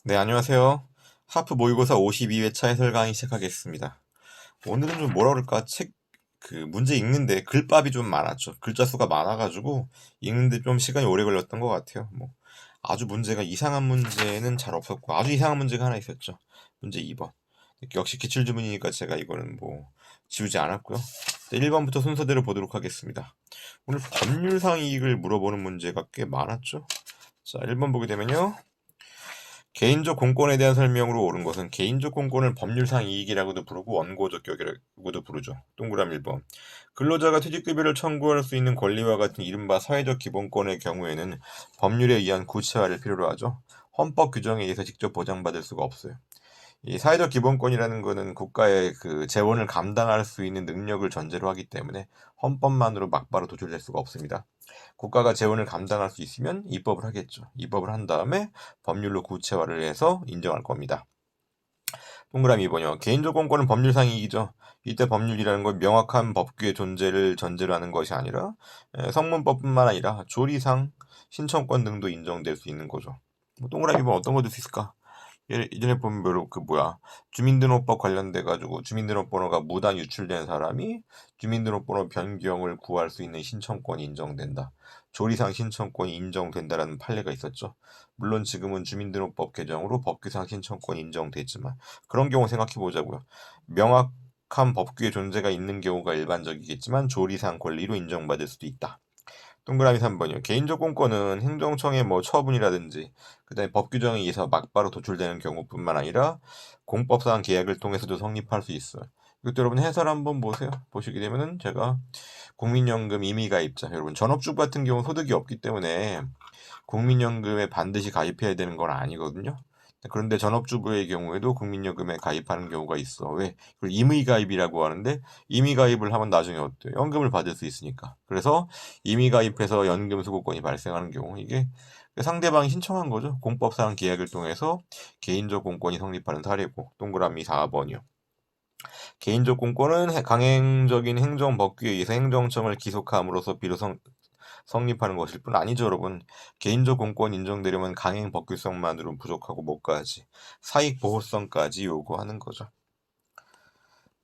네, 안녕하세요. 하프 모의고사 52회차 해설 강의 시작하겠습니다. 오늘은 좀 뭐라 그럴까? 문제 읽는데 글밥이 좀 많았죠. 글자 수가 많아가지고 읽는데 좀 시간이 오래 걸렸던 것 같아요. 아주 문제가 이상한 문제는 잘 없었고, 아주 이상한 문제가 하나 있었죠. 문제 2번. 역시 기출주문이니까 제가 이거는 지우지 않았고요. 1번부터 순서대로 보도록 하겠습니다. 오늘 법률상 이익을 물어보는 문제가 꽤 많았죠. 자, 1번 보게 되면요. 개인적 공권에 대한 설명으로 옳은 것은 개인적 공권을 법률상 이익이라고도 부르고 원고적 격이라고도 부르죠. 동그라미 1번. 근로자가 퇴직급여를 청구할 수 있는 권리와 같은 이른바 사회적 기본권의 경우에는 법률에 의한 구체화를 필요로 하죠. 헌법 규정에 의해서 직접 보장받을 수가 없어요. 이 사회적 기본권이라는 거는 국가의 그 재원을 감당할 수 있는 능력을 전제로 하기 때문에 헌법만으로 막바로 도출될 수가 없습니다. 국가가 재원을 감당할 수 있으면 입법을 하겠죠. 입법을 한 다음에 법률로 구체화를 해서 인정할 겁니다. 동그라미 2번이요. 개인적 공권은 법률상 이익이죠. 이때 법률이라는 건 명확한 법규의 존재를 전제로 하는 것이 아니라 성문법뿐만 아니라 조리상, 신청권 등도 인정될 수 있는 거죠. 동그라미 2번 어떤 거 줄 수 있을까? 예전에 보면 주민등록법 관련돼 가지고 주민등록번호가 무단 유출된 사람이 주민등록번호 변경을 구할 수 있는 신청권이 인정된다. 조리상 신청권이 인정된다라는 판례가 있었죠. 물론 지금은 주민등록법 개정으로 법규상 신청권이 인정되지만 그런 경우 생각해 보자고요. 명확한 법규의 존재가 있는 경우가 일반적이겠지만 조리상 권리로 인정받을 수도 있다. 동그라미 3번이요. 개인적 공권은 행정청의 처분이라든지 그다음에 법 규정에 의해서 막바로 도출되는 경우뿐만 아니라 공법상 계약을 통해서도 성립할 수 있어요. 이것도 여러분 해설 한번 보세요. 보시게 되면은 제가 국민연금 임의가입자 여러분 전업주부 같은 경우 소득이 없기 때문에 국민연금에 반드시 가입해야 되는 건 아니거든요. 그런데 전업주부의 경우에도 국민연금에 가입하는 경우가 있어. 왜? 그걸 임의가입이라고 하는데 임의가입을 하면 나중에 어때요? 연금을 받을 수 있으니까. 그래서 임의가입해서 연금 수급권이 발생하는 경우 이게 상대방이 신청한 거죠. 공법상 계약을 통해서 개인적 공권이 성립하는 사례고 동그라미 4번이요. 개인적 공권은 강행적인 행정 법규에 의해서 행정청을 기속함으로써 비로소 성립하는 것일 뿐 아니죠, 여러분. 개인적 공권 인정되려면 강행 법규성만으로는 부족하고 뭐까지 사익 보호성까지 요구하는 거죠.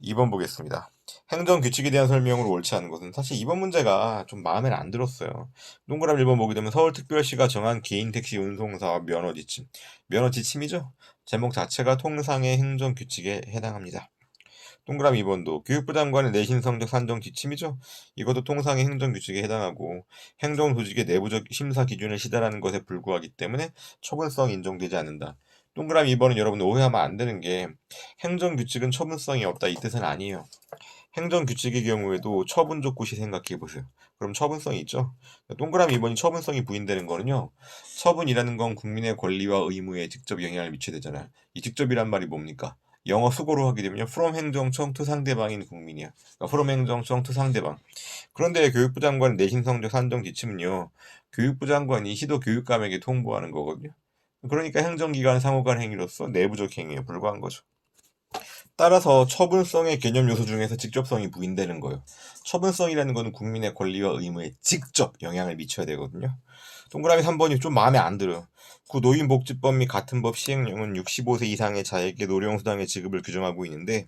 2번 보겠습니다. 행정 규칙에 대한 설명으로 옳지 않은 것은 사실 이번 문제가 좀 마음에 안 들었어요. 동그라미 1번 보게 되면 서울특별시가 정한 개인 택시 운송사업 면허 지침. 면허 지침이죠? 제목 자체가 통상의 행정 규칙에 해당합니다. 동그라미 2번도 교육부 장관의 내신 성적 산정 지침이죠. 이것도 통상의 행정규칙에 해당하고 행정조직의 내부적 심사 기준을 시달하는 것에 불구하기 때문에 처분성이 인정되지 않는다. 동그라미 2번은 여러분 오해하면 안 되는 게 행정규칙은 처분성이 없다 이 뜻은 아니에요. 행정규칙의 경우에도 처분적 구시 생각해 보세요. 그럼 처분성이 있죠. 동그라미 2번이 처분성이 부인되는 거는요. 처분이라는 건 국민의 권리와 의무에 직접 영향을 미쳐야 되잖아요. 이 직접이란 말이 뭡니까? 영어 수고로 하게 되면요. from 행정청 to 상대방인 국민이야. 그러니까 from 행정청 to 상대방. 그런데 교육부 장관 내신 성적 산정 지침은요. 교육부 장관이 시도 교육감에게 통보하는 거거든요. 그러니까 행정기관 상호간 행위로서 내부적 행위에 불과한 거죠. 따라서 처분성의 개념 요소 중에서 직접성이 부인되는 거예요. 처분성이라는 것은 국민의 권리와 의무에 직접 영향을 미쳐야 되거든요. 동그라미 3번이 좀 마음에 안 들어요. 구 노인복지법 및 같은 법 시행령은 65세 이상의 자에게 노령수당의 지급을 규정하고 있는데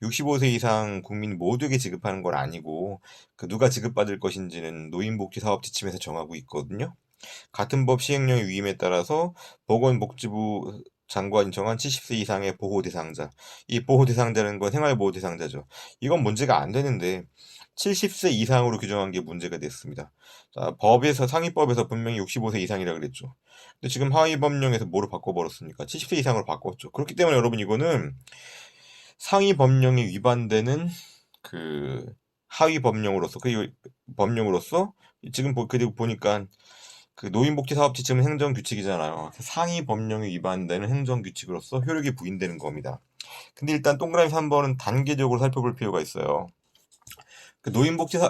65세 이상 국민 모두에게 지급하는 건 아니고 그 누가 지급받을 것인지는 노인복지사업 지침에서 정하고 있거든요. 같은 법 시행령의 위임에 따라서 보건복지부 장관이 정한 70세 이상의 보호 대상자. 이 보호 대상자는 건 생활보호 대상자죠. 이건 문제가 안 되는데 70세 이상으로 규정한 게 문제가 됐습니다. 자, 법에서 상위법에서 분명히 65세 이상이라 그랬죠. 근데 지금 하위 법령에서 뭐로 바꿔버렸습니까? 70세 이상으로 바꿨죠. 그렇기 때문에 여러분 이거는 상위 법령에 위반되는 그 하위 법령으로서 그 법령으로서 지금 그리고 보니까 그 노인복지사업지침은 행정규칙이잖아요. 상위 법령에 위반되는 행정규칙으로서 효력이 부인되는 겁니다. 근데 일단 동그라미 3번은 단계적으로 살펴볼 필요가 있어요. 그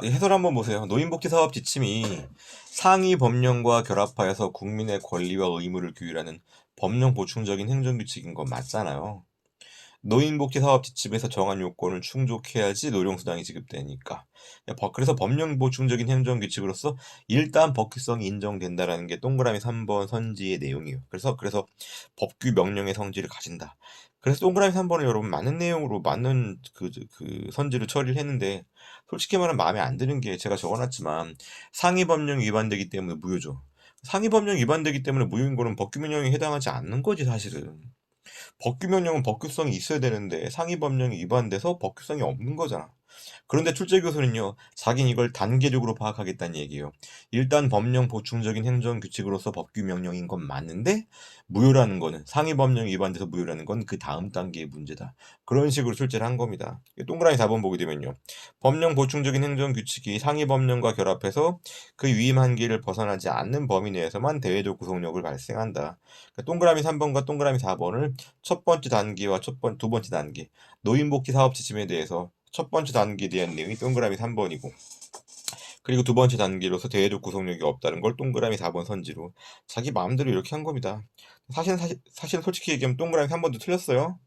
해설 한번 보세요. 노인복지사업지침이 상위 법령과 결합하여서 국민의 권리와 의무를 규율하는 법령 보충적인 행정규칙인 건 맞잖아요. 노인복지사업 지침에서 정한 요건을 충족해야지 노령수당이 지급되니까. 그래서 법령 보충적인 행정규칙으로서 일단 법규성이 인정된다라는 게 동그라미 3번 선지의 내용이에요. 그래서 법규 명령의 성질을 가진다. 그래서 동그라미 3번을 여러분 맞는 내용으로 맞는 그 선지를 처리를 했는데, 솔직히 말하면 마음에 안 드는 게 제가 적어놨지만 상위 법령이 위반되기 때문에 무효죠. 상위 법령이 위반되기 때문에 무효인 거는 법규 명령에 해당하지 않는 거지 사실은. 법규 명령은 법규성이 있어야 되는데 상위 법령이 위반돼서 법규성이 없는 거잖아. 그런데 출제 교수는요, 자긴 이걸 단계적으로 파악하겠다는 얘기예요. 일단 법령 보충적인 행정규칙으로서 법규 명령인 건 맞는데 무효라는 거는, 상위 법령이 위반돼서 무효라는 건 그 다음 단계의 문제다. 그런 식으로 출제를 한 겁니다. 동그라미 4번 보게 되면요, 법령 보충적인 행정규칙이 상위 법령과 결합해서 그 위임 한계를 벗어나지 않는 범위 내에서만 대외적 구속력을 발생한다. 그러니까 동그라미 3번과 동그라미 4번을 첫 번째 단계와 두 번째 단계, 노인복지 사업 지침에 대해서 첫 번째 단계에 대한 내용이 동그라미 3번이고, 그리고 두 번째 단계로서 대외적 구속력이 없다는 걸 동그라미 4번 선지로 자기 마음대로 이렇게 한 겁니다. 사실 솔직히 얘기하면 동그라미 3번도 틀렸어요.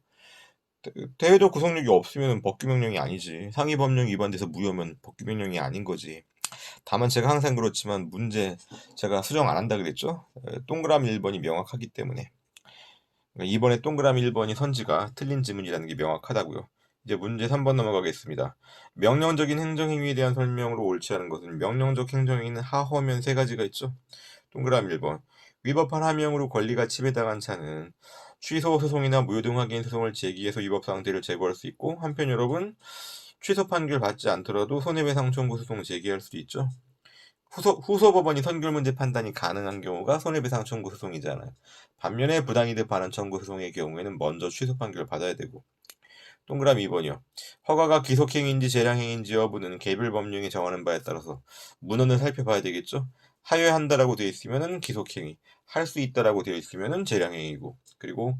대외적 구속력이 없으면 법규 명령이 아니지. 상위 법령이 위반돼서 무효면 법규 명령이 아닌 거지. 다만 제가 항상 그렇지만 제가 수정 안 한다 그랬죠? 동그라미 1번이 명확하기 때문에. 이번에 동그라미 1번이 선지가 틀린 지문이라는 게 명확하다고요. 이제 문제 3번 넘어가겠습니다. 명령적인 행정행위에 대한 설명으로 옳지 않은 것은, 명령적 행정행위는 하호면 세 가지가 있죠. 동그라미 1번. 위법한 하명으로 권리가 침해당한 차는 취소 소송이나 무효 등 확인 소송을 제기해서 위법 상태를 제거할 수 있고, 한편 여러분, 취소 판결 받지 않더라도 손해배상 청구 소송을 제기할 수도 있죠. 후소 법원이 선결 문제 판단이 가능한 경우가 손해배상 청구 소송이잖아요. 반면에 부당이득 반환 청구 소송의 경우에는 먼저 취소 판결을 받아야 되고. 동그라미 2번이요. 허가가 기속행위인지 재량행위인지 여부는 개별 법령이 정하는 바에 따라서 문헌을 살펴봐야 되겠죠. 하여한다라고 되어 있으면은 기속행위, 할 수 있다라고 되어 있으면은 재량행위고, 그리고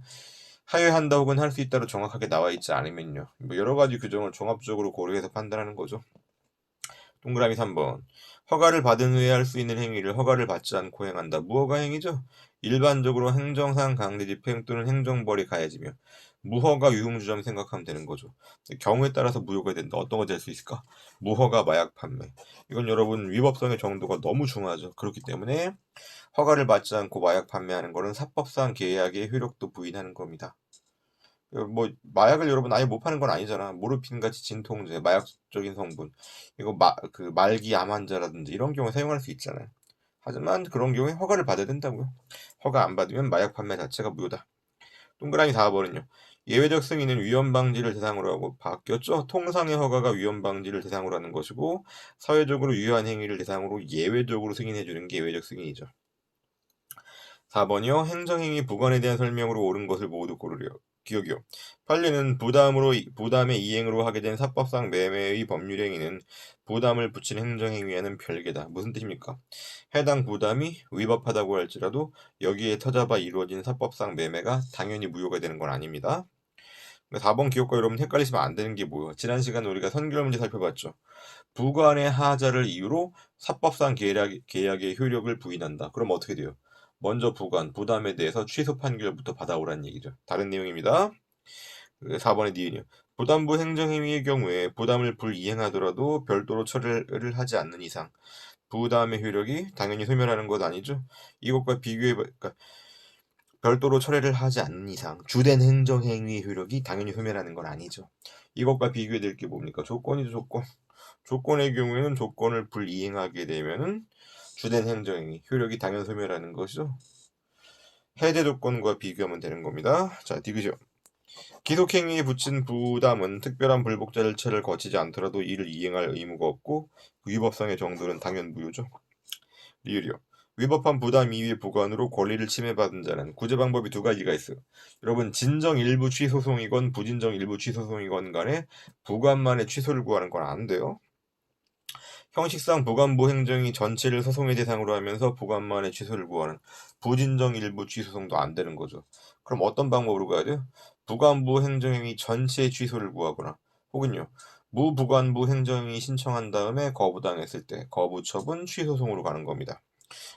하여한다 혹은 할 수 있다로 정확하게 나와 있지 않으면요, 여러 가지 규정을 종합적으로 고려해서 판단하는 거죠. 동그라미 3번. 허가를 받은 후에 할 수 있는 행위를 허가를 받지 않고 행한다. 무허가 행위죠. 일반적으로 행정상 강제 집행 또는 행정벌이 가해지며 무허가 유흥주점 생각하면 되는 거죠. 경우에 따라서 무효가 된다. 어떤 거 될 수 있을까? 무허가 마약 판매. 이건 여러분 위법성의 정도가 너무 중하죠. 그렇기 때문에 허가를 받지 않고 마약 판매하는 거는 사법상 계약의 효력도 부인하는 겁니다. 뭐 마약을 여러분 아예 못 파는 건 아니잖아. 모르핀 같이 진통제, 마약적인 성분, 이거 말기 암 환자라든지 이런 경우에 사용할 수 있잖아요. 하지만 그런 경우에 허가를 받아야 된다고요. 허가 안 받으면 마약 판매 자체가 무효다. 동그라미 4번은요. 예외적 승인은 위험 방지를 대상으로 하고 바뀌었죠. 통상의 허가가 위험 방지를 대상으로 하는 것이고, 사회적으로 유효한 행위를 대상으로 예외적으로 승인해 주는 게 예외적 승인이죠. 4번이요. 행정행위 부관에 대한 설명으로 옳은 것을 모두 고르려. 기억이요. 판례는 부담의 이행으로 하게 된 사법상 매매의 법률행위는 부담을 붙인 행정행위와는 별개다. 무슨 뜻입니까? 해당 부담이 위법하다고 할지라도 여기에 터잡아 이루어진 사법상 매매가 당연히 무효가 되는 건 아닙니다. 4번 기억과 여러분 헷갈리시면 안 되는 게 뭐예요? 지난 시간에 우리가 선결 문제 살펴봤죠. 부관의 하자를 이유로 사법상 계약의 효력을 부인한다. 그럼 어떻게 돼요? 먼저 부담에 대해서 취소 판결부터 받아오라는 얘기죠. 다른 내용입니다. 4번의 니은이요. 부담부 행정행위의 경우에 부담을 불이행하더라도 별도로 처리를 하지 않는 이상 부담의 효력이 당연히 소멸하는 것 아니죠? 이것과 그러니까 별도로 처리를 하지 않는 이상 주된 행정행위의 효력이 당연히 소멸하는 건 아니죠. 이것과 비교해 될 게 뭡니까? 조건이죠, 조건. 조건의 경우에는 조건을 불이행하게 되면은 주된 행정행위 효력이 당연 소멸하는 것이죠. 해제 조건과 비교하면 되는 겁니다. 자, 디귿이요. 기속행위에 붙인 부담은 특별한 불복 절차를 거치지 않더라도 이를 이행할 의무가 없고 그 위법성의 정도는 당연 무효죠. 리을이요. 위법한 부담 이외의 부관으로 권리를 침해받은 자는 구제 방법이 두 가지가 있어요. 여러분, 진정 일부 취소송이건 부진정 일부 취소송이건 간에 부관만의 취소를 구하는 건 안 돼요. 형식상 부관부 행정이 전체를 소송의 대상으로 하면서 부관만의 취소를 구하는 부진정 일부 취소송도 안 되는 거죠. 그럼 어떤 방법으로 가야 돼요? 부관부 행정행위 전체의 취소를 구하거나, 혹은요, 무부관부 행정행위 신청한 다음에 거부당했을 때 거부 처분 취소송으로 가는 겁니다.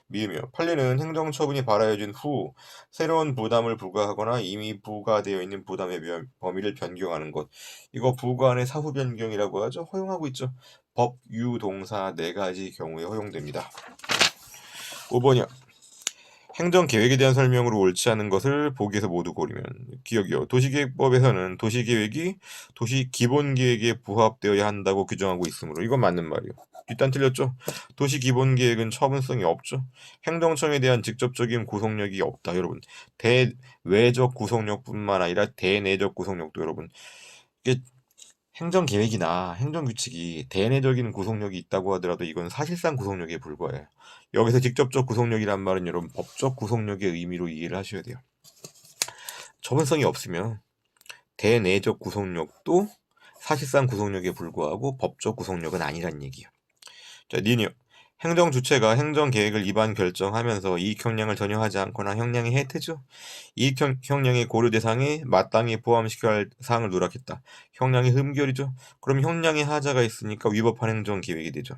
미음이요. 판례는 행정처분이 발하여진 후 새로운 부담을 부과하거나 이미 부과되어 있는 부담의 범위를 변경하는 것. 이거 부과안의 사후 변경이라고 하죠. 허용하고 있죠. 법, 유, 동사 네 가지 경우에 허용됩니다. 5번이요. 행정계획에 대한 설명으로 옳지 않은 것을 보기에서 모두 고르면 기억이요. 도시계획법에서는 도시계획이 도시기본계획에 부합되어야 한다고 규정하고 있으므로 이건 맞는 말이요. 뒷단 틀렸죠? 도시기본계획은 처분성이 없죠. 행정청에 대한 직접적인 구속력이 없다. 여러분, 대외적 구속력뿐만 아니라 대내적 구속력도 여러분, 이게 행정계획이나 행정규칙이 대내적인 구속력이 있다고 하더라도 이건 사실상 구속력에 불과해요. 여기서 직접적 구속력이란 말은 여러분 법적 구속력의 의미로 이해를 하셔야 돼요. 처분성이 없으면 대내적 구속력도 사실상 구속력에 불과하고 법적 구속력은 아니란 얘기예요. 자, 니은요. 행정 주체가 행정 계획을 위반 결정하면서 이익 형량을 전혀 하지 않거나 형량의 혜택죠. 이익 형량의 고려 대상에 마땅히 포함시켜야 할 사항을 누락했다. 형량의 흠결이죠. 그럼 형량의 하자가 있으니까 위법한 행정 계획이 되죠.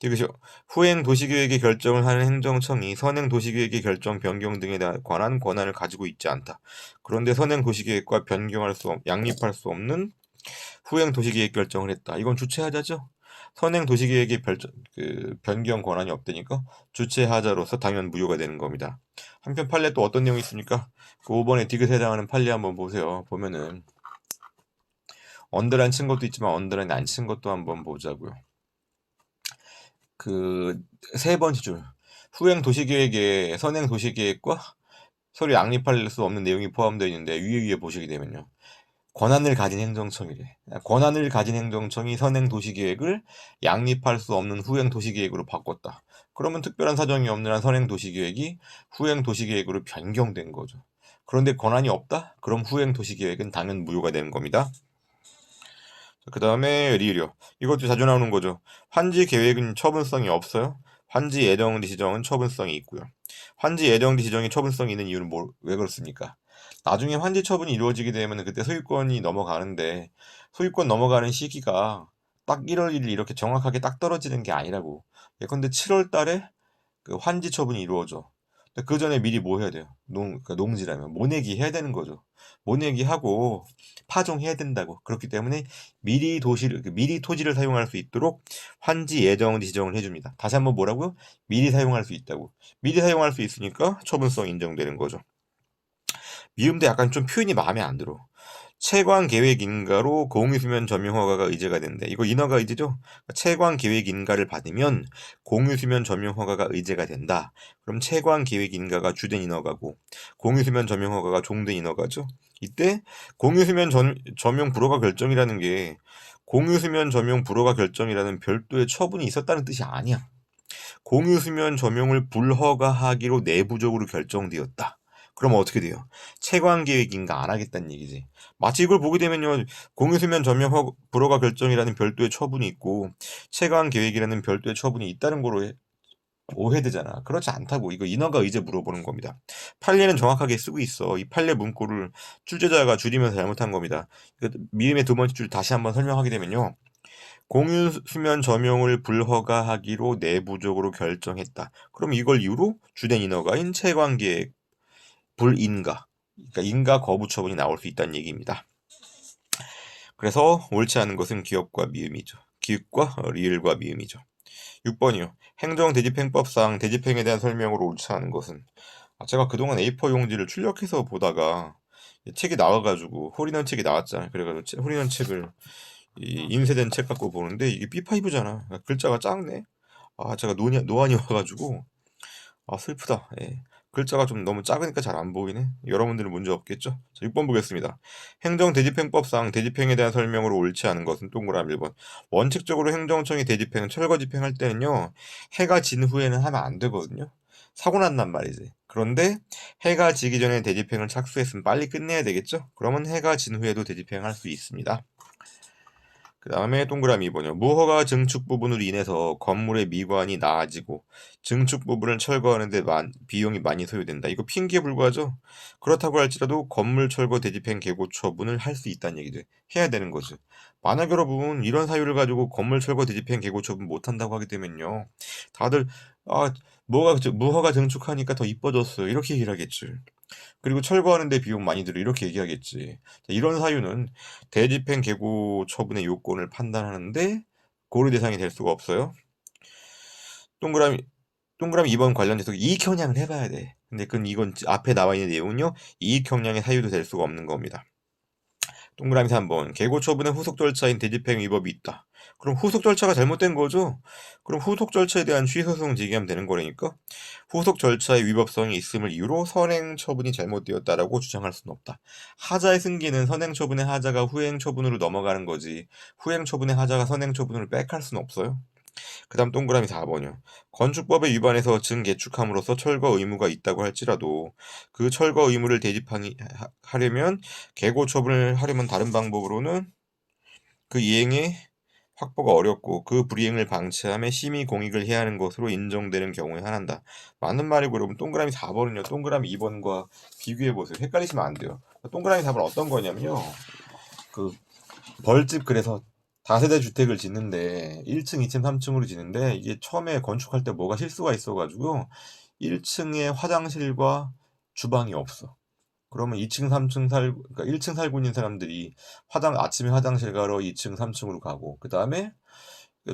이것이 후행 도시계획의 결정을 하는 행정청이 선행 도시계획의 결정 변경 등에 관한 권한을 가지고 있지 않다. 그런데 선행 도시계획과 양립할 수 없는 후행 도시계획 결정을 했다. 이건 주체하자죠. 선행 도시계획의 변경 권한이 없다니까 주체하자로서 당연 무효가 되는 겁니다. 한편 판례 또 어떤 내용이 있습니까? 그 5번에 디귿에 해당하는 판례 한번 보세요. 보면은 언더라인 친 것도 있지만 언더라인 안 친 것도 한번 보자고요. 그 세 번째 줄 후행 도시계획에 선행 도시계획과 서로 양립할 수 없는 내용이 포함되어 있는데 위에 보시게 되면요. 권한을 가진 행정청이래. 권한을 가진 행정청이 선행 도시계획을 양립할 수 없는 후행 도시계획으로 바꿨다. 그러면 특별한 사정이 없는 한 선행 도시계획이 후행 도시계획으로 변경된 거죠. 그런데 권한이 없다? 그럼 후행 도시계획은 당연 무효가 되는 겁니다. 그 다음에 리을요. 이것도 자주 나오는 거죠. 환지 계획은 처분성이 없어요. 환지 예정지 지정은 처분성이 있고요. 환지 예정지 지정이 처분성이 있는 이유는 왜 그렇습니까? 나중에 환지 처분이 이루어지게 되면 그때 소유권이 넘어가는데 소유권 넘어가는 시기가 딱 1월 1일 이렇게 정확하게 딱 떨어지는 게 아니라고. 예컨대 7월 달에 그 환지 처분이 이루어져. 근데 그 전에 미리 뭐 해야 돼요? 그러니까 농지라면 모내기 해야 되는 거죠. 모내기 하고 파종해야 된다고. 그렇기 때문에 미리 토지를 사용할 수 있도록 환지 예정지 지정을 해줍니다. 다시 한번 뭐라고요? 미리 사용할 수 있다고. 미리 사용할 수 있으니까 처분성 인정되는 거죠. 미음도 약간 좀 표현이 마음에 안 들어. 채광 계획 인가로 공유수면 점용 허가가 의제가 된대. 이거 인허가 의제죠? 채광 계획 인가를 받으면 공유수면 점용 허가가 의제가 된다. 그럼 채광 계획 인가가 주된 인허가고 공유수면 점용 허가가 종된 인허가죠. 이때 공유수면 점용 불허가 결정이라는 게 공유수면 점용 불허가 결정이라는 별도의 처분이 있었다는 뜻이 아니야. 공유수면 점용을 불허가하기로 내부적으로 결정되었다. 그럼 어떻게 돼요? 채광 계획인가 안 하겠다는 얘기지. 마치 이걸 보게 되면요, 공유수면 점용 불허가 결정이라는 별도의 처분이 있고 채광 계획이라는 별도의 처분이 있다는 거로 오해되잖아. 그렇지 않다고. 이거 인허가 의제 물어보는 겁니다. 판례는 정확하게 쓰고 있어. 이 판례 문구를 출제자가 줄이면서 잘못한 겁니다. 미음의 두 번째 줄 다시 한번 설명하게 되면요. 공유수면 점용을 불허가하기로 내부적으로 결정했다. 그럼 이걸 이유로 주된 인허가인 채광계획 불인가, 그러니까 인가 거부 처분이 나올 수 있다는 얘기입니다. 그래서 옳지 않은 것은 기업과 미음이죠. 기읍과 리을과 미음이죠. 6번이요. 행정대집행법상 대집행에 대한 설명으로 옳지 않은 것은 제가 그동안 A4 용지를 출력해서 보다가 책이 나와가지고 홀인원 책이 나왔잖아요. 그래가지고 홀인원 책을 인쇄된 책 갖고 보는데 이게 B5잖아. 글자가 작네. 제가 노안이 와가지고 슬프다. 예. 글자가 좀 너무 작으니까 잘 안 보이네. 여러분들은 문제 없겠죠? 자, 6번 보겠습니다. 행정대집행법상 대집행에 대한 설명으로 옳지 않은 것은 동그라미 1번. 원칙적으로 행정청이 철거 집행할 때는요. 해가 진 후에는 하면 안 되거든요. 사고 난단 말이지. 그런데 해가 지기 전에 대집행을 착수했으면 빨리 끝내야 되겠죠? 그러면 해가 진 후에도 대집행할 수 있습니다. 그 다음에 동그라미 2번이요. 무허가 증축 부분으로 인해서 건물의 미관이 나아지고 증축 부분을 철거하는데 비용이 많이 소요된다. 이거 핑계에 불과하죠? 그렇다고 할지라도 건물 철거 대집행 개고 처분을 할 수 있다는 얘기죠. 해야 되는 거죠. 만약 여러분 이런 사유를 가지고 건물 철거 대집행 개고 처분 못한다고 하게 되면요. 다들 아, 무허가 증축하니까 더 이뻐졌어요. 이렇게 얘기를 하겠지. 그리고 철거하는데 비용 많이 들어. 이렇게 얘기하겠지. 자, 이런 사유는 대집행 계고 처분의 요건을 판단하는데 고려 대상이 될 수가 없어요. 동그라미, 동그라미 2번 관련돼서 이익 형량을 해봐야 돼. 근데 이건 앞에 나와 있는 내용은요. 이익 형량의 사유도 될 수가 없는 겁니다. 동그라미 3번 계고 처분의 후속 절차인 대집행 위법이 있다. 그럼 후속 절차가 잘못된 거죠? 그럼 후속 절차에 대한 취소소송 제기하면 되는 거라니까? 후속 절차의 위법성이 있음을 이유로 선행 처분이 잘못되었다라고 주장할 수는 없다. 하자의 승계는 선행 처분의 하자가 후행 처분으로 넘어가는 거지. 후행 처분의 하자가 선행 처분으로 백할 수는 없어요. 그 다음 동그라미 4번이요. 건축법에 위반해서 증개축함으로써 철거 의무가 있다고 할지라도 그 철거 의무를 대집하려면 계고 처분을 하려면 다른 방법으로는 그 이행의 확보가 어렵고 그 불이행을 방치함에 심의 공익을 해야 하는 것으로 인정되는 경우에 한한다. 맞는 말이고 여러분 동그라미 4번은요. 동그라미 2번과 비교해 보세요. 헷갈리시면 안 돼요. 동그라미 4번 어떤 거냐면요. 그 벌집 그래서 다세대 주택을 짓는데 1층, 2층, 3층으로 짓는데 이게 처음에 건축할 때 뭐가 실수가 있어가지고 1층에 화장실과 주방이 없어. 그러면 2층, 3층 그러니까 1층 살고 있는 사람들이 아침에 화장실 가러 2층, 3층으로 가고 그 다음에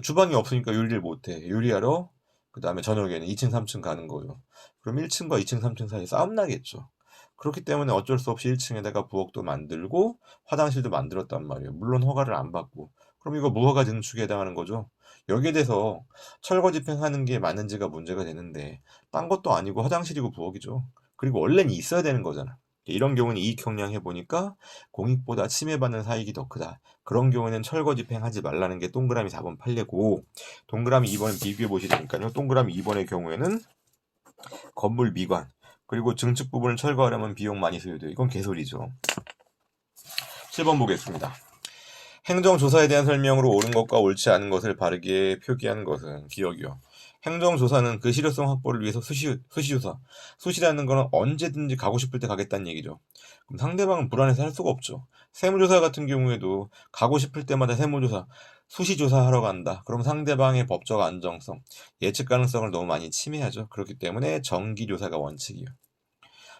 주방이 없으니까 요리를 못해. 요리하러 그 다음에 저녁에는 2층, 3층 가는 거예요. 그럼 1층과 2층, 3층 사이에 싸움 나겠죠. 그렇기 때문에 어쩔 수 없이 1층에다가 부엌도 만들고 화장실도 만들었단 말이에요. 물론 허가를 안 받고. 그럼 이거 무허가 증축에 해당하는 거죠. 여기에 대해서 철거 집행하는 게 맞는지가 문제가 되는데 딴 것도 아니고 화장실이고 부엌이죠. 그리고 원래는 있어야 되는 거잖아. 이런 경우는 이익 형량 해보니까 공익보다 침해받는 사익이 더 크다. 그런 경우에는 철거 집행하지 말라는 게 동그라미 4번 판례고 동그라미 2번은 비교해 보시니까요. 동그라미 2번의 경우에는 건물 미관 그리고 증축 부분을 철거하려면 비용 많이 소요돼요. 이건 개소리죠. 7번 보겠습니다. 행정조사에 대한 설명으로 옳은 것과 옳지 않은 것을 바르게 표기하는 것은 기억이요. 행정조사는 그 실효성 확보를 위해서 수시조사. 수시라는 거는 언제든지 가고 싶을 때 가겠다는 얘기죠. 그럼 상대방은 불안해서 할 수가 없죠. 세무조사 같은 경우에도 가고 싶을 때마다 세무조사, 수시조사하러 간다. 그럼 상대방의 법적 안정성, 예측 가능성을 너무 많이 침해하죠. 그렇기 때문에 정기조사가 원칙이요.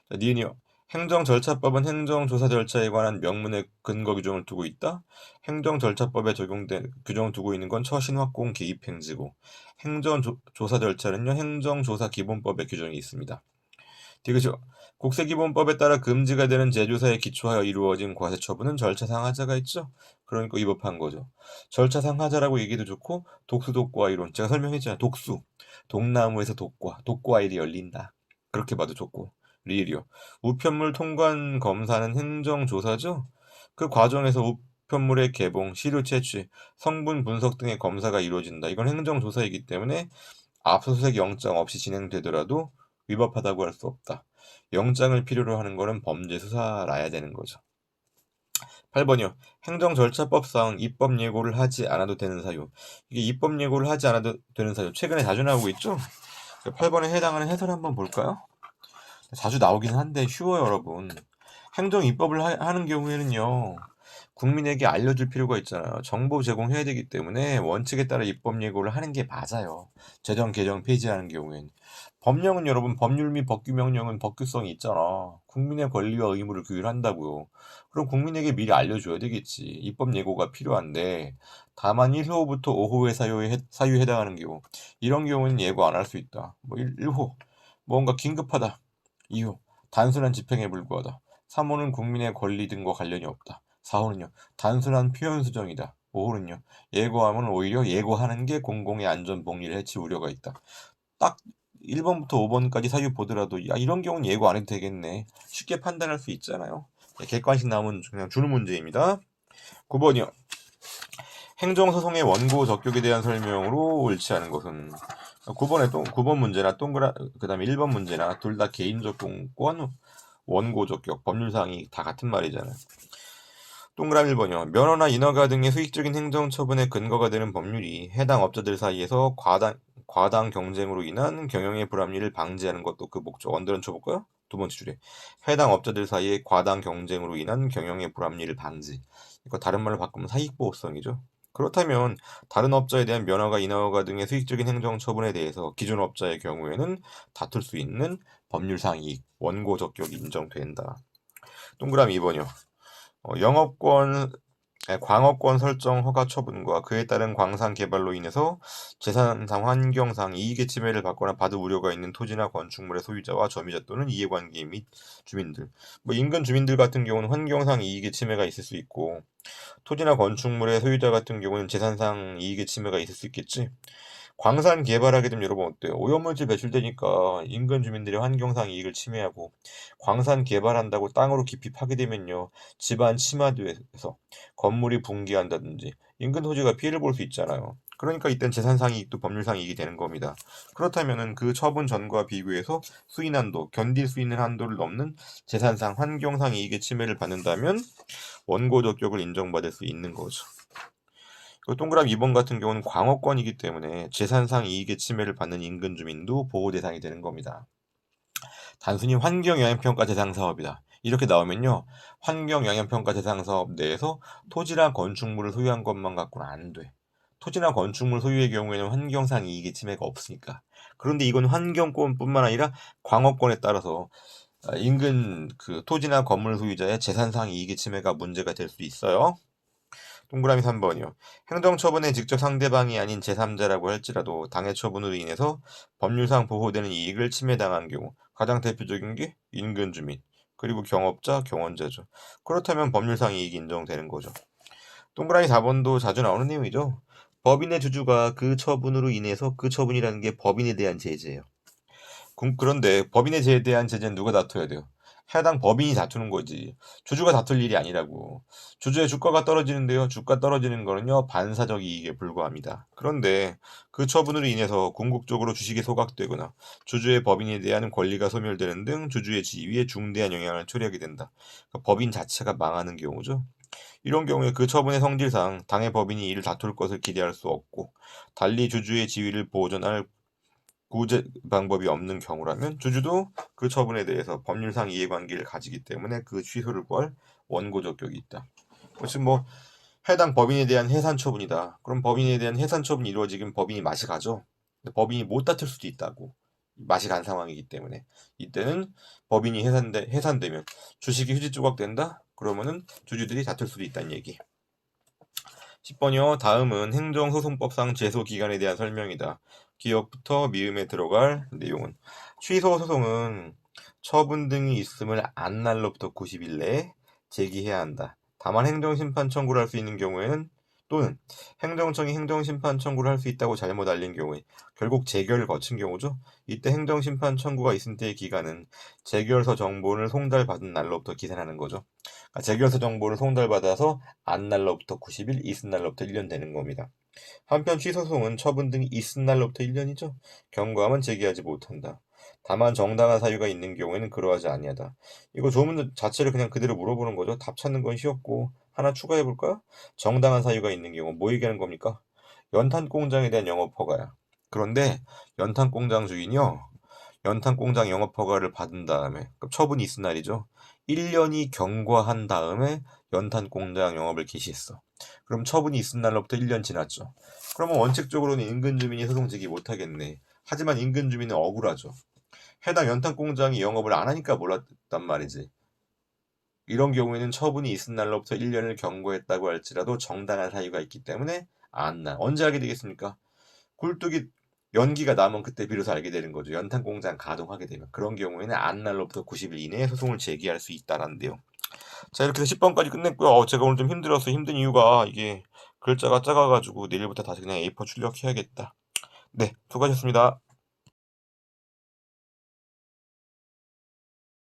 자, 니은이요. 행정절차법은 행정조사 절차에 관한 명문의 근거 규정을 두고 있다. 행정절차법에 적용된 규정을 두고 있는 건 처신확공 개입행지고 행정조사 절차는요. 행정조사기본법에 규정이 있습니다. 디귿이요. 국세기본법에 따라 금지가 되는 재조사에 기초하여 이루어진 과세처분은 절차상 하자가 있죠. 그러니까 위법한 거죠. 절차상 하자라고 얘기도 좋고 독수독과 이론 제가 설명했잖아요. 독수 독나무에서 독과일이 열린다. 그렇게 봐도 좋고 리을이요. 우편물 통관 검사는 행정조사죠. 그 과정에서 우편물의 개봉, 시료 채취, 성분 분석 등의 검사가 이루어진다. 이건 행정조사이기 때문에 압수수색 영장 없이 진행되더라도 위법하다고 할 수 없다. 영장을 필요로 하는 거는 범죄 수사라야 되는 거죠. 8번이요. 행정절차법상 입법 예고를 하지 않아도 되는 사유. 이게 입법 예고를 하지 않아도 되는 사유. 최근에 자주 나오고 있죠? 8번에 해당하는 해설 한번 볼까요? 자주 나오긴 한데 쉬워요, 여러분. 행정 입법을 하는 경우에는요. 국민에게 알려줄 필요가 있잖아요. 정보 제공해야 되기 때문에 원칙에 따라 입법 예고를 하는 게 맞아요. 재정 개정 폐지하는 경우엔. 법령은 여러분 법률 및 법규 명령은 법규성이 있잖아. 국민의 권리와 의무를 규율한다고요. 그럼 국민에게 미리 알려줘야 되겠지. 입법 예고가 필요한데 다만 1호부터 5호의 사유에 해당하는 경우 이런 경우는 예고 안 할 수 있다. 1호 뭔가 긴급하다. 2호 단순한 집행에 불과하다. 3호는 국민의 권리 등과 관련이 없다. 4호는요. 단순한 표현 수정이다. 5호는요. 예고하면 오히려 예고하는 게 공공의 안전 복리를 해칠 우려가 있다. 딱 1번부터 5번까지 사유 보더라도 야 이런 경우는 예고 안 해도 되겠네. 쉽게 판단할 수 있잖아요. 네, 객관식 나오면 그냥 주는 문제입니다. 9번이요. 행정소송의 원고 적격에 대한 설명으로 옳지 않은 것은 9번 문제나 그다음에 1번 문제나 둘 다 개인적 공권 원고 적격 법률상이 다 같은 말이잖아요. 동그라미 1번이요. 면허나 인허가 등의 수익적인 행정처분의 근거가 되는 법률이 해당 업자들 사이에서 과당 경쟁으로 인한 경영의 불합리를 방지하는 것도 그 목적. 원들은 쳐볼까요? 두 번째 줄에 해당 업자들 사이의 과당 경쟁으로 인한 경영의 불합리를 방지. 이거 다른 말로 바꾸면 사익보호성이죠. 그렇다면 다른 업자에 대한 면허가 인하허가 등의 수익적인 행정 처분에 대해서 기존 업자의 경우에는 다툴 수 있는 법률상 이익, 원고 적격이 인정된다. 동그라미 2번이요. 영업권 광업권 설정 허가 처분과 그에 따른 광산 개발로 인해서 재산상 환경상 이익의 침해를 받거나 받을 우려가 있는 토지나 건축물의 소유자와 점유자 또는 이해관계 및 주민들. 인근 주민들 같은 경우는 환경상 이익의 침해가 있을 수 있고, 토지나 건축물의 소유자 같은 경우는 재산상 이익의 침해가 있을 수 있겠지. 광산 개발하게 되면 여러분 어때요? 오염물질 배출되니까 인근 주민들의 환경상 이익을 침해하고, 광산 개발한다고 땅으로 깊이 파괴되면요, 집안 침하돼서 건물이 붕괴한다든지 인근 토지가 피해를 볼 수 있잖아요. 그러니까 이땐 재산상 이익도 법률상 이익이 되는 겁니다. 그렇다면은 그 처분 전과 비교해서 수인한도, 견딜 수 있는 한도를 넘는 재산상 환경상 이익의 침해를 받는다면 원고 적격을 인정받을 수 있는 거죠. 동그라미 2번 같은 경우는 광업권이기 때문에 재산상 이익의 침해를 받는 인근 주민도 보호 대상이 되는 겁니다. 단순히 환경영향평가 대상 사업이다, 이렇게 나오면요, 환경영향평가 대상 사업 내에서 토지나 건축물을 소유한 것만 갖고는 안 돼. 토지나 건축물 소유의 경우에는 환경상 이익의 침해가 없으니까. 그런데 이건 환경권뿐만 아니라 광업권에 따라서 인근 그 토지나 건물 소유자의 재산상 이익의 침해가 문제가 될 수 있어요. 동그라미 3번이요. 행정처분의 직접 상대방이 아닌 제3자라고 할지라도 당해 처분으로 인해서 법률상 보호되는 이익을 침해당한 경우, 가장 대표적인 게 인근 주민, 그리고 경업자, 경원자죠. 그렇다면 법률상 이익이 인정되는 거죠. 동그라미 4번도 자주 나오는 내용이죠. 법인의 주주가 그 처분으로 인해서, 그 처분이라는 게 법인에 대한 제재예요. 그런데 법인에 대한 제재는 누가 다퉈야 돼요? 해당 법인이 다투는 거지. 주주가 다툴 일이 아니라고. 주주의 주가가 떨어지는데요, 주가 떨어지는 거는요, 반사적 이익에 불과합니다. 그런데 그 처분으로 인해서 궁극적으로 주식이 소각되거나 주주의 법인에 대한 권리가 소멸되는 등 주주의 지위에 중대한 영향을 초래하게 된다. 그러니까 법인 자체가 망하는 경우죠. 이런 경우에 그 처분의 성질상 당해 법인이 이를 다툴 것을 기대할 수 없고, 달리 주주의 지위를 보존할 구제 방법이 없는 경우라면 주주도 그 처분에 대해서 법률상 이해관계를 가지기 때문에 그 취소를 구할 원고 적격이 있다. 지금 해당 법인에 대한 해산 처분이다. 그럼 법인에 대한 해산 처분이 이루어지면 법인이 맛이 가죠. 근데 법인이 못 다툴 수도 있다고. 맛이 간 상황이기 때문에 이때는 법인이 해산되면 주식이 휴지 조각된다. 그러면은 주주들이 다툴 수도 있다는 얘기. 10번이요. 다음은 행정소송법상 제소기간에 대한 설명이다. 기억부터 미음에 들어갈 내용은, 취소 소송은 처분 등이 있음을 안 날로부터 90일 내에 제기해야 한다. 다만 행정심판 청구를 할 수 있는 경우에는, 또는 행정청이 행정심판 청구를 할 수 있다고 잘못 알린 경우에, 결국 재결을 거친 경우죠. 이때 행정심판 청구가 있을 때의 기간은 재결서 정보를 송달받은 날로부터 기산하는 거죠. 그러니까 재결서 정보를 송달받아서 안 날로부터 90일, 있은 날로부터 1년 되는 겁니다. 한편 취소소송은 처분 등이 있은 날로부터 1년이죠. 경고함은 제기하지 못한다. 다만 정당한 사유가 있는 경우에는 그러하지 아니하다. 이거 조문 자체를 그냥 그대로 물어보는 거죠. 답 찾는 건 쉬웠고, 하나 추가해 볼까? 정당한 사유가 있는 경우 뭐 얘기하는 겁니까? 연탄 공장에 대한 영업 허가야. 그런데 연탄 공장 주인이요, 연탄 공장 영업 허가를 받은 다음에, 처분이 있은 날이죠, 1년이 경과한 다음에 연탄 공장 영업을 개시했어. 그럼 처분이 있은 날로부터 1년 지났죠. 그러면 원칙적으로는 인근 주민이 소송 제기 못하겠네. 하지만 인근 주민은 억울하죠. 해당 연탄 공장이 영업을 안 하니까 몰랐단 말이지. 이런 경우에는 처분이 있은 날로부터 1년을 경고했다고 할지라도 정당한 사유가 있기 때문에 안 나. 언제 알게 되겠습니까? 굴뚝이 연기가 나면 그때 비로소 알게 되는 거죠. 연탄 공장 가동하게 되면. 그런 경우에는 안 날로부터 90일 이내에 소송을 제기할 수 있다는 데요. 자, 이렇게 해서 10번까지 끝냈고요. 제가 오늘 좀 힘들어서, 힘든 이유가 이게 글자가 작아가지고 내일부터 다시 그냥 A4 출력해야겠다. 네, 수고하셨습니다.